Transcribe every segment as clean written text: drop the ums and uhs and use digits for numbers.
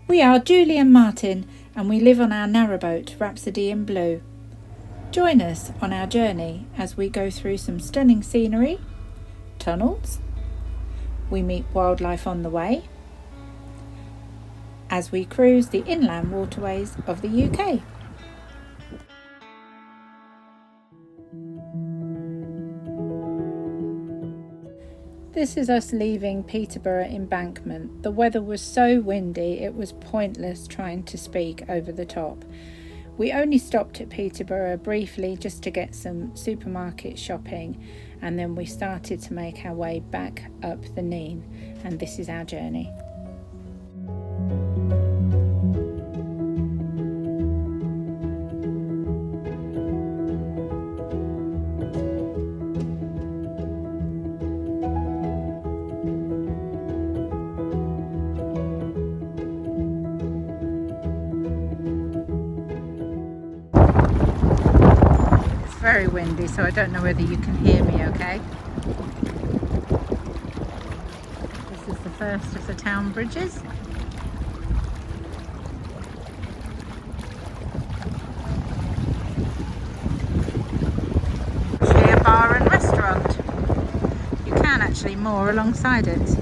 We are Julie and Martin, and we live on our narrowboat, Rhapsody in Blue. Join us on our journey as we go through some stunning scenery, tunnels, we meet wildlife on the way, as we cruise the inland waterways of the UK. This is us leaving Peterborough Embankment. The weather was so windy it was pointless trying to speak over the top. We only stopped at Peterborough briefly just to get some supermarket shopping, and then we started to make our way back up the Nene, and this is our journey. Very windy, so I don't know whether you can hear me okay. This is the first of the town bridges. Actually a bar and restaurant. You can actually moor alongside it.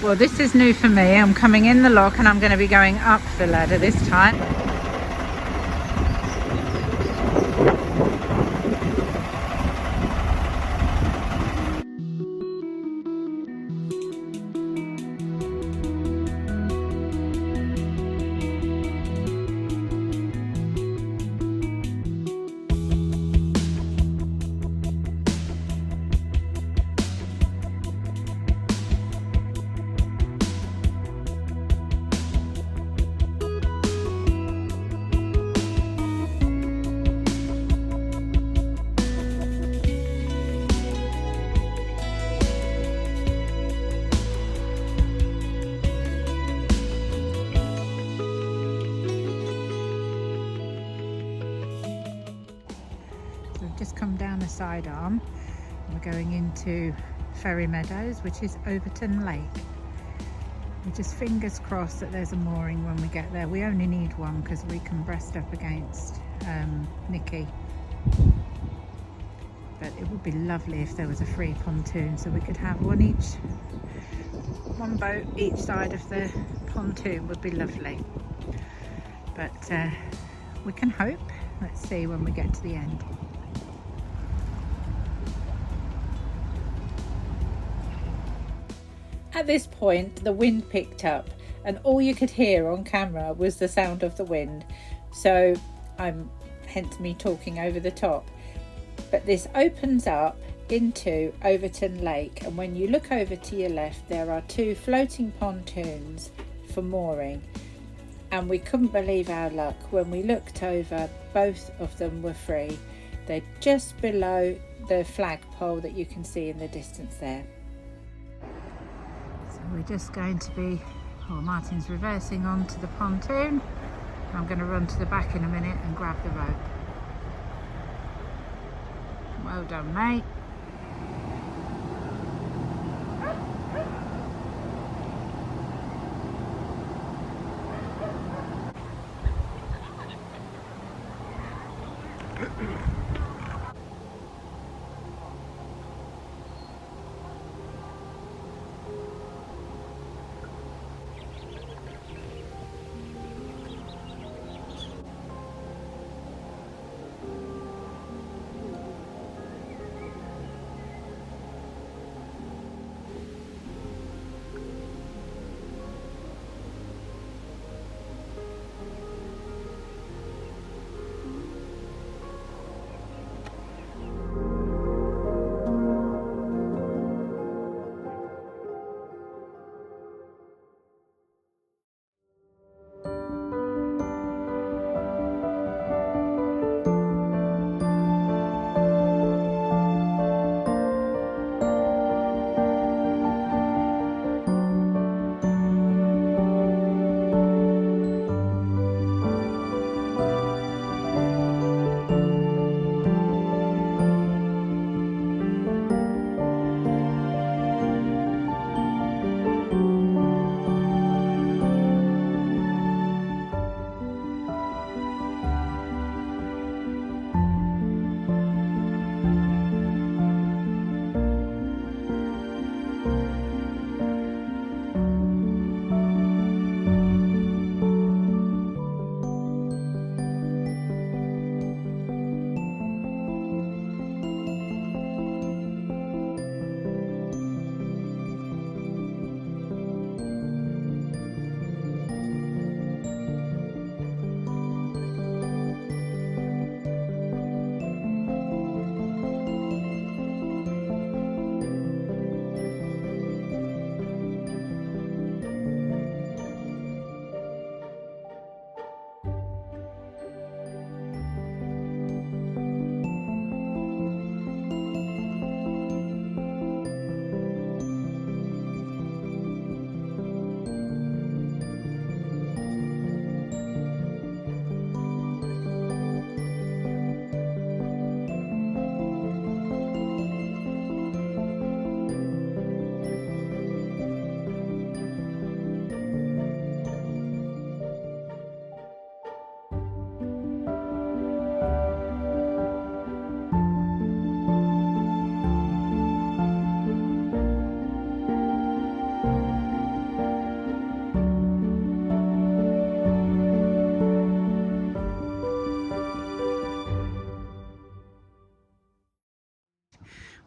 Well, this is new for me. I'm coming in the lock and I'm going to be going up the ladder this time. Just come down a side arm. We're going into Ferry Meadows, which is Overton Lake. We're just fingers crossed that there's a mooring when we get there. We only need one because we can breast up against Nene. But it would be lovely if there was a free pontoon so we could have one boat each side of the pontoon would be lovely. But we can hope. Let's see when we get to the end. At this point, the wind picked up and all you could hear on camera was the sound of the wind. So hence me talking over the top. But this opens up into Overton Lake, and when you look over to your left, there are two floating pontoons for mooring. And we couldn't believe our luck. When we looked over, both of them were free. They're just below the flagpole that you can see in the distance there. we're just going to be, Martin's reversing onto the pontoon. I'm going to run to the back in a minute and grab the rope. Well done, mate.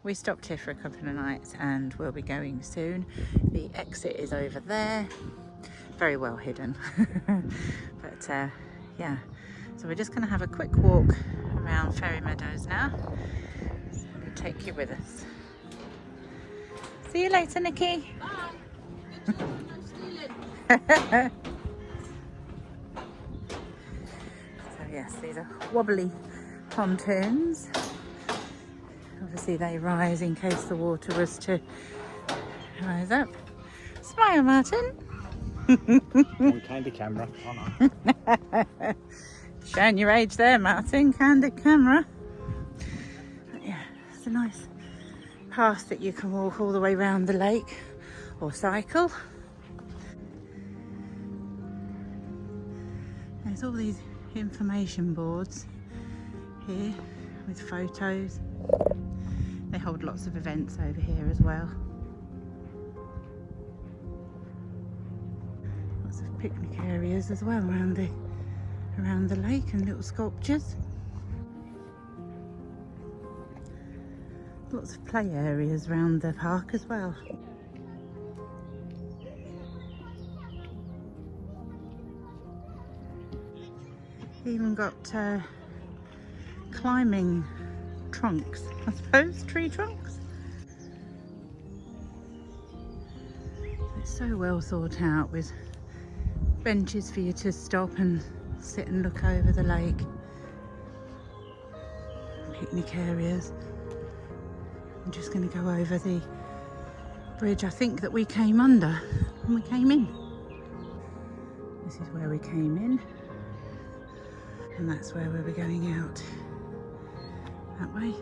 We stopped here for a couple of nights and we'll be going soon. The exit is over there, very well hidden. But yeah, so we're just going to have a quick walk around Ferry Meadows now and take you with us. See you later, Nikki. Bye. So yes, these are wobbly pontoons. Obviously they rise in case the water was to rise up. Smile, Martin. Candid camera. Oh, no. Showing your age there, Martin. Candid camera. But yeah, it's a nice path that you can walk all the way around the lake or cycle. There's all these information boards here with photos. They hold lots of events over here as well. Lots of picnic areas as well around the lake and little sculptures. Lots of play areas around the park as well. Even got climbing trunks, I suppose, tree trunks. It's so well thought out with benches for you to stop and sit and look over the lake. Picnic areas. I'm just going to go over the bridge, I think, that we came under when we came in. This is where we came in, and that's where we'll be going out, that way.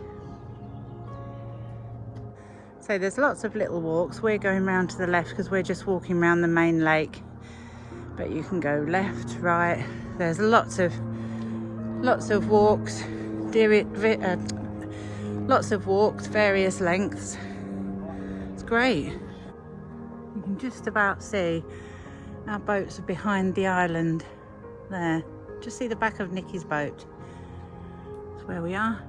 So there's lots of little walks. We're going round to the left because we're just walking around the main lake, but you can go left, right. There's lots of walks, lots of walks, various lengths. It's great. You can just about see our boats are behind the island there. Just see the back of Nikki's boat. That's where we are.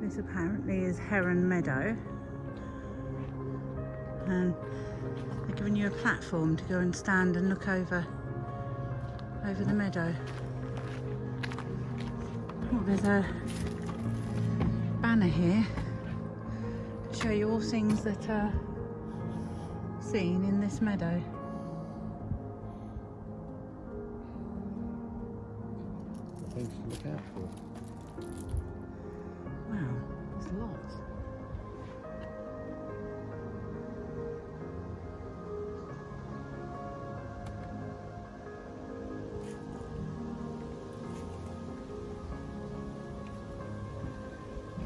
This apparently is Ferry Meadow, and they're giving you a platform to go and stand and look over the meadow. Oh, there's a banner here to show you all things that are seen in this meadow. Things to look out for. Wow, there's lots.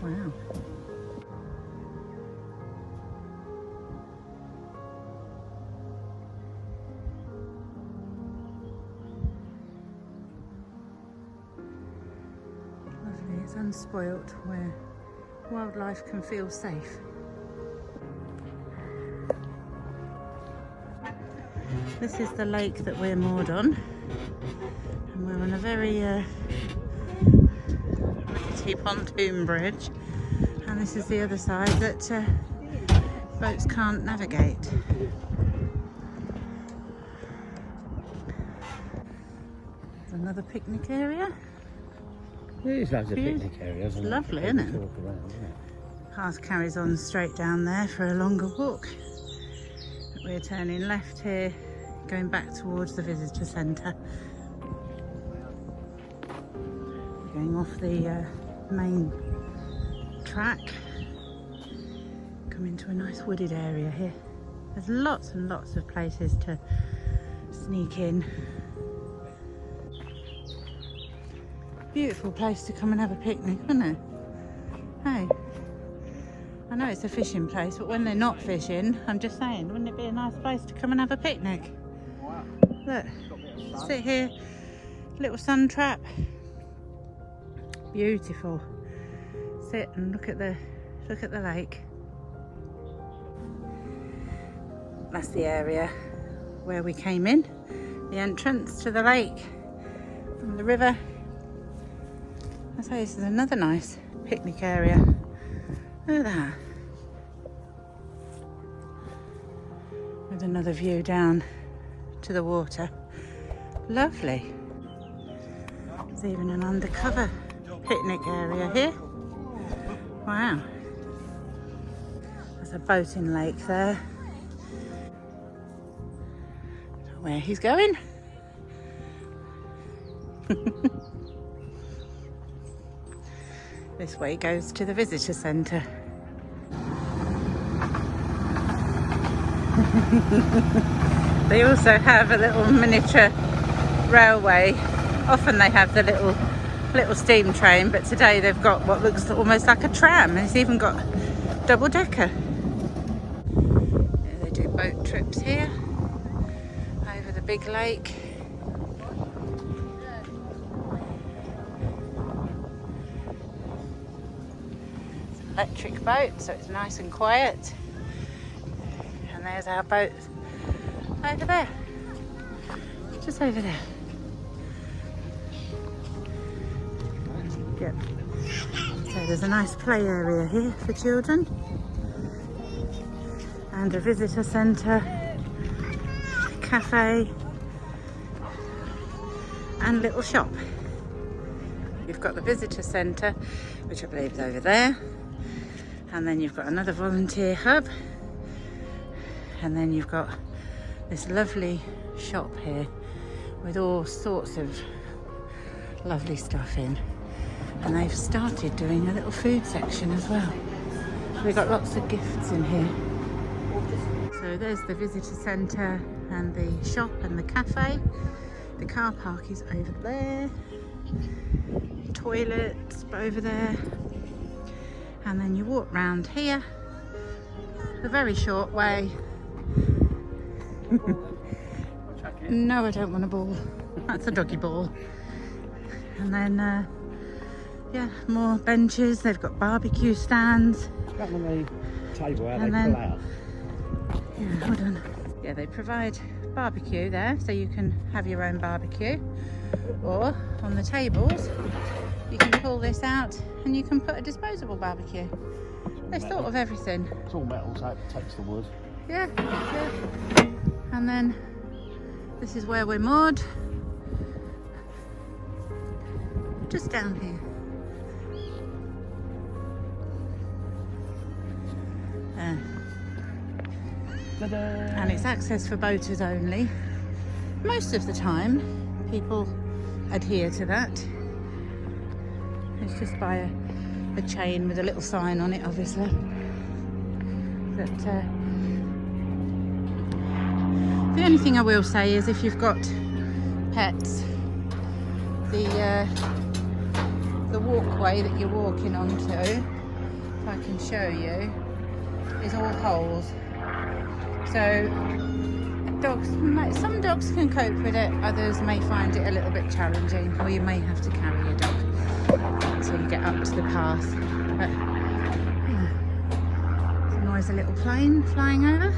Wow. Lovely, it's unspoilt, where wildlife can feel safe. This is the lake that we're moored on, and we're on a very rickety pontoon bridge, and this is the other side that boats can't navigate. There's another picnic area. There's loads of picnic areas. It's lovely, isn't it? Path carries on straight down there for a longer walk. We're turning left here, going back towards the visitor centre. We're going off the main track, come into a nice wooded area here. There's lots and lots of places to sneak in. Beautiful place to come and have a picnic, isn't it? Hey, I know it's a fishing place, but when they're not fishing, I'm just saying, wouldn't it be a nice place to come and have a picnic? Look, sit here, little sun trap. Beautiful. Sit and look at the lake. That's the area where we came in, the entrance to the lake from the river. I say this is another nice picnic area. Look at that. With another view down to the water. Lovely. There's even an undercover picnic area here. Wow. There's a boating lake there. Don't know where he's going. This way goes to the visitor centre. They also have a little miniature railway. Often they have the little steam train, but today they've got what looks almost like a tram, and it's even got double decker. Yeah, they do boat trips here over the big lake. It's an electric boat, so it's nice and quiet. And there's our boat over there, just over there. Yep. So there's a nice play area here for children, and a visitor centre, cafe, and little shop. You've got the visitor centre, which I believe is over there, and then you've got another volunteer hub, and then you've got this lovely shop here with all sorts of lovely stuff in. And they've started doing a little food section as well. We've got lots of gifts in here. So there's the visitor centre and the shop and the cafe. The car park is over there. Toilets over there. And then you walk round here. A very short way. No, I don't want a ball. That's a doggy ball. And then, yeah, more benches. They've got barbecue stands. That on the table, how And they then- pull out. Yeah, hold on. Yeah, they provide barbecue there, so you can have your own barbecue. Or on the tables, you can pull this out and you can put a disposable barbecue. They've thought of everything. It's all metal, so it protects the wood. Yeah, yeah. And then this is where we're moored. Just down here. Ta-da! And it's access for boaters only. Most of the time, people adhere to that. It's just by a chain with a little sign on it, obviously. But the only thing I will say is if you've got pets, the walkway that you're walking onto, if I can show you, is all holes. So dogs, some dogs can cope with it, others may find it a little bit challenging, or you may have to carry your dog until you get up to the path. But yeah, there's always a little plane flying over.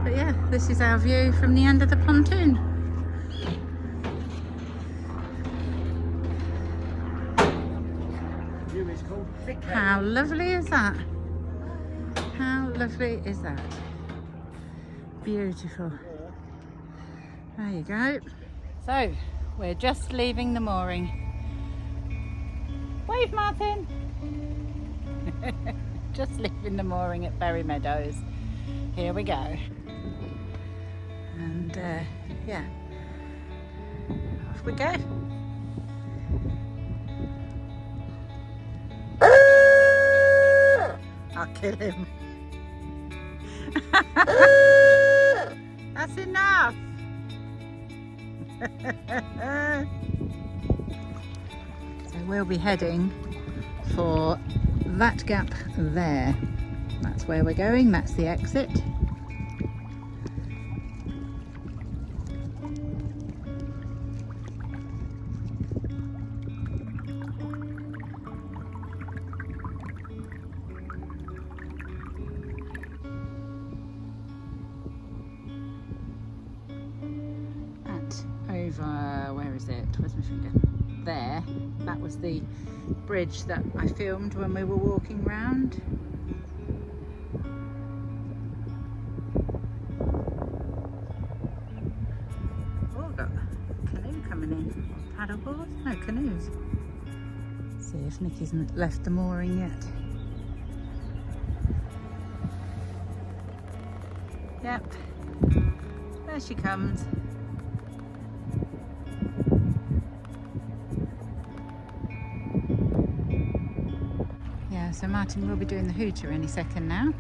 But yeah, this is our view from the end of the pontoon. How lovely is that? How lovely is that? Beautiful. There you go. So, we're just leaving the mooring. Wave, Martin! Just leaving the mooring at Ferry Meadows. Here we go. And yeah, off we go. I'll kill him. That's enough. So we'll be heading for that gap there. That's where we're going, that's the exit. Over, where is it? Where's my finger? There. That was the bridge that I filmed when we were walking round. Oh, we've got a canoe coming in. Paddleboard? No, canoes. Let's see if Nikki's left the mooring yet. Yep. There she comes. So Martin will be doing the hooter any second now.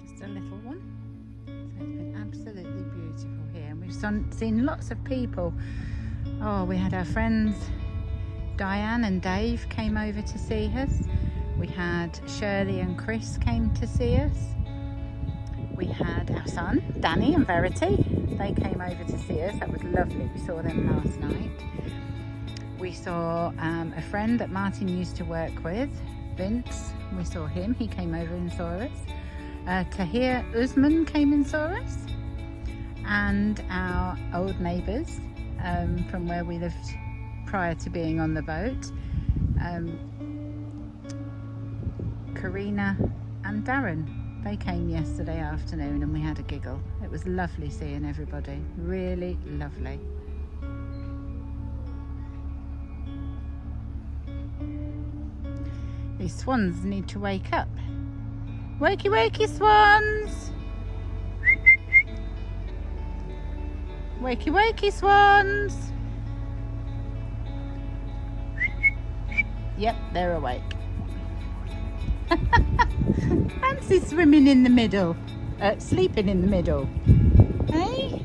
Just a little one. So it's been absolutely beautiful here. And we've seen lots of people. Oh, we had our friends Diane and Dave came over to see us. We had Shirley and Chris came to see us. We had our son, Danny and Verity. They came over to see us. That was lovely. We saw them last night. We saw a friend that Martin used to work with, Vince. We saw him. He came over and saw us. Tahir Usman came and saw us. And our old neighbours from where we lived prior to being on the boat. Karina and Darren. They came yesterday afternoon and we had a giggle. It was lovely seeing everybody, really lovely. These swans need to wake up. Wakey wakey swans. Wakey wakey swans. Yep, they're awake. Fancy swimming in the middle, sleeping in the middle, eh?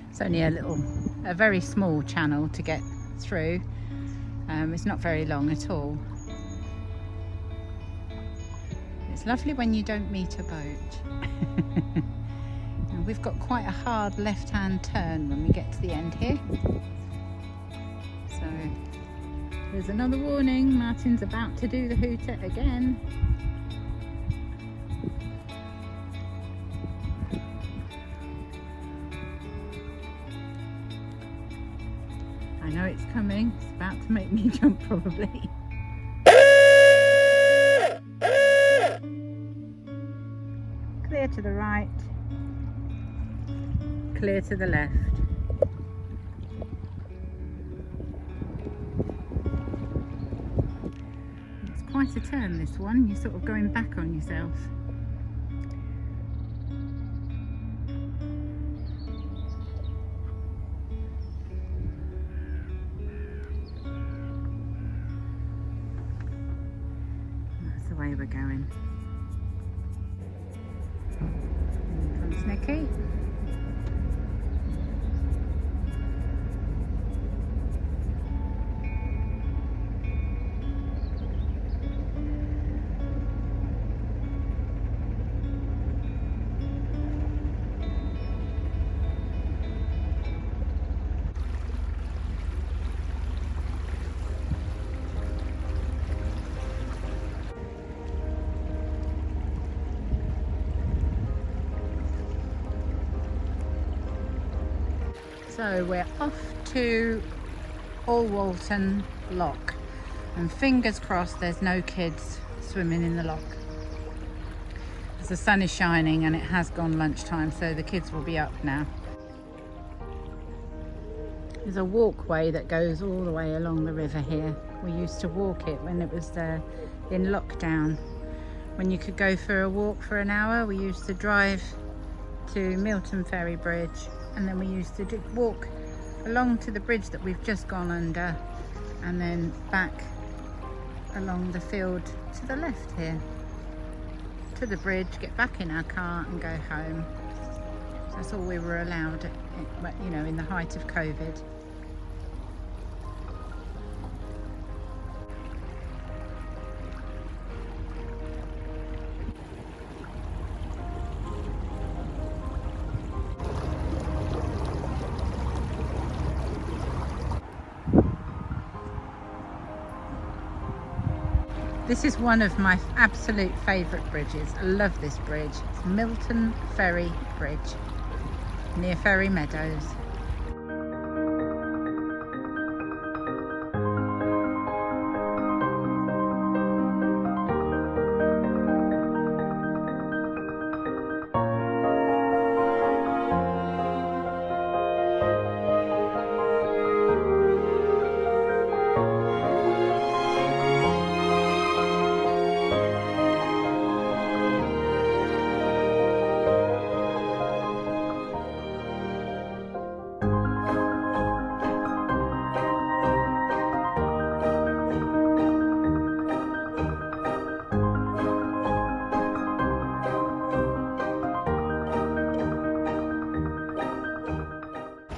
It's only a very small channel to get through. It's not very long at all. It's lovely when you don't meet a boat. And we've got quite a hard left-hand turn when we get to the end here. So there's another warning. Martin's about to do the hooter again. I know it's coming. It's about to make me jump probably. Clear to the right. Clear to the left. It's quite a turn, this one. You're sort of going back on yourself. That's the way we're going. Here comes Nicky. So we're off to Alwalton lock, and fingers crossed there's no kids swimming in the lock, as the sun is shining and it has gone lunchtime, so the kids will be up now. There's a walkway that goes all the way along the river here. We used to walk it when it was in lockdown. When you could go for a walk for an hour, we used to drive to Milton Ferry Bridge, and then we used to walk along to the bridge that we've just gone under, and then back along the field to the left here to the bridge, get back in our car and go home. So that's all we were allowed, you know, in the height of COVID. This is one of my absolute favourite bridges. I love this bridge. It's Milton Ferry Bridge near Ferry Meadows.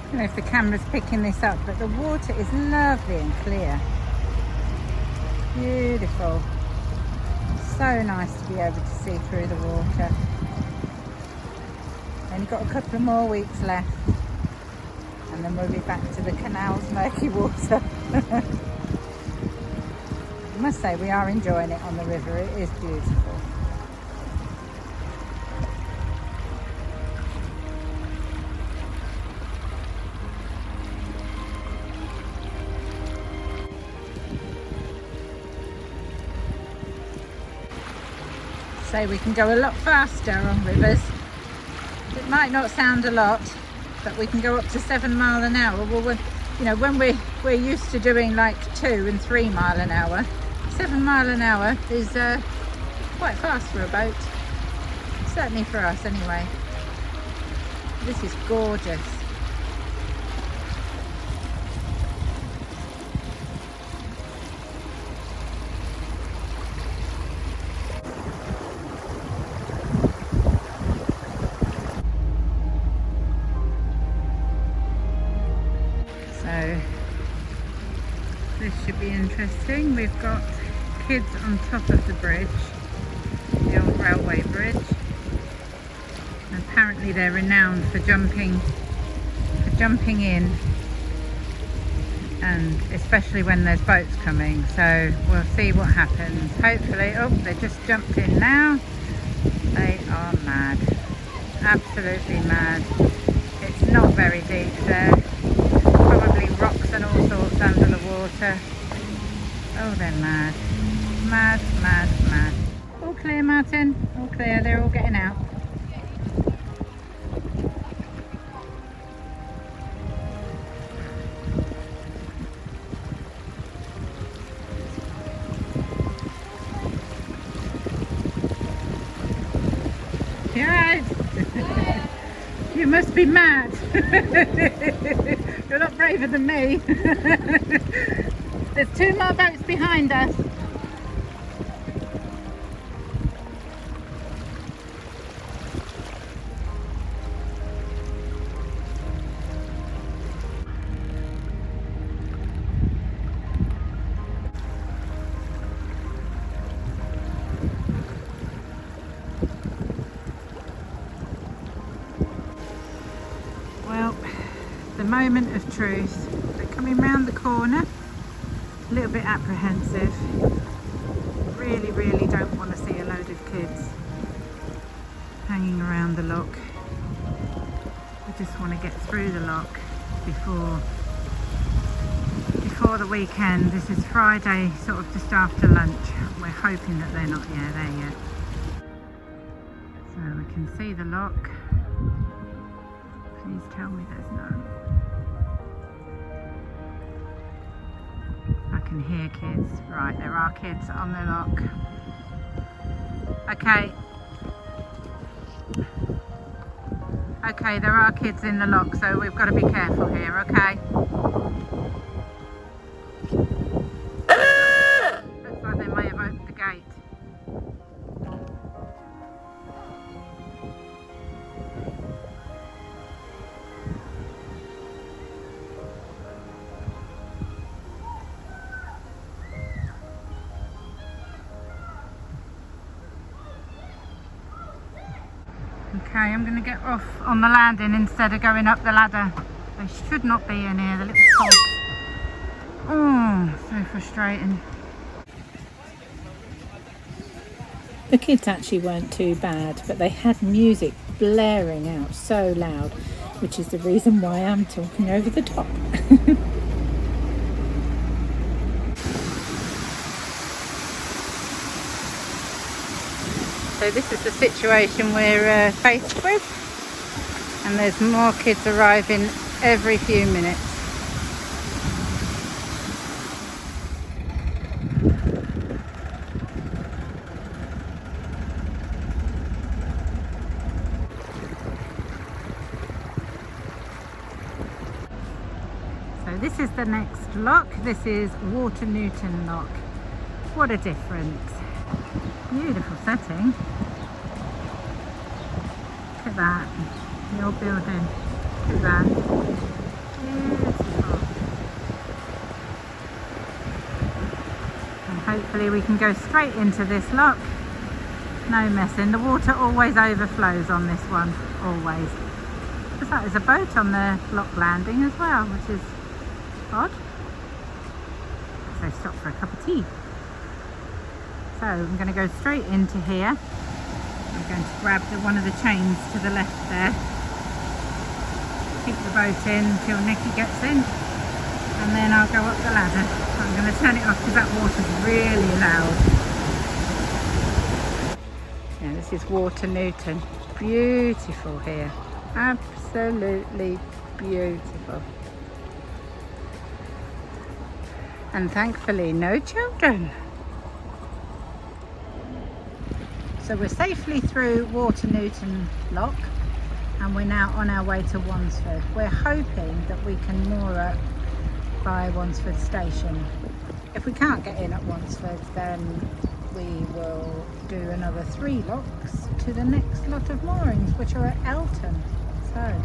I don't know if the camera's picking this up, but the water is lovely and clear. Beautiful. So nice to be able to see through the water. Only got a couple of more weeks left, and then we'll be back to the canal's murky water. I must say we are enjoying it on the river. It is beautiful. say we can go a lot faster on rivers. It might not sound a lot, but we can go up to 7 miles an hour. Well, you know, when we're used to doing like 2 and 3 miles an hour, 7 miles an hour is quite fast for a boat. Certainly for us anyway. This is gorgeous. So this should be interesting. We've got kids on top of the bridge, the old railway bridge. Apparently they're renowned for jumping in, and especially when there's boats coming, so we'll see what happens. Hopefully, oh, they just jumped in now. They are mad, absolutely mad. It's not very deep there, probably rocks and all sorts under the water. Oh, they're mad, mad, mad, mad. All clear, Martin, all clear, they're all getting out. You must be mad. You're a lot braver than me. There's 2 more boats behind us. The moment of truth. They're coming round the corner, a little bit apprehensive. Really, really don't want to see a load of kids hanging around the lock. I just want to get through the lock before the weekend. This is Friday, sort of just after lunch. We're hoping that they're not there yet. So we can see the lock. Please tell me there's none. I can hear kids. Right, there are kids on the lock. Okay. Okay, there are kids in the lock, so we've got to be careful here, okay? Looks like they may have opened the gate. Okay, I'm going to get off on the landing instead of going up the ladder. They should not be in here, the little cogs. Oh, so frustrating. The kids actually weren't too bad, but they had music blaring out so loud, which is the reason why I'm talking over the top. So this is the situation we're faced with, and there's more kids arriving every few minutes. So this is the next lock. This is Water Newton lock. What a difference. Beautiful setting. Look at that, the old building. Look at that. Beautiful. And hopefully we can go straight into this lock. No messing. The water always overflows on this one, always. Looks like there's a boat on the lock landing as well, which is odd. So stop for a cup of tea. So I'm going to go straight into here. I'm going to grab one of the chains to the left there. Keep the boat in until Nicky gets in, and then I'll go up the ladder. I'm going to turn it off because that water's really loud. This is Water Newton. Beautiful here. Absolutely beautiful. And thankfully no children. So we're safely through Water Newton Lock and we're now on our way to Wansford. We're hoping that we can moor up by Wansford Station. If we can't get in at Wansford, then we will do another 3 locks to the next lot of moorings, which are at Alwalton. So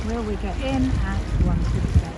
will we get in at Wansford Station?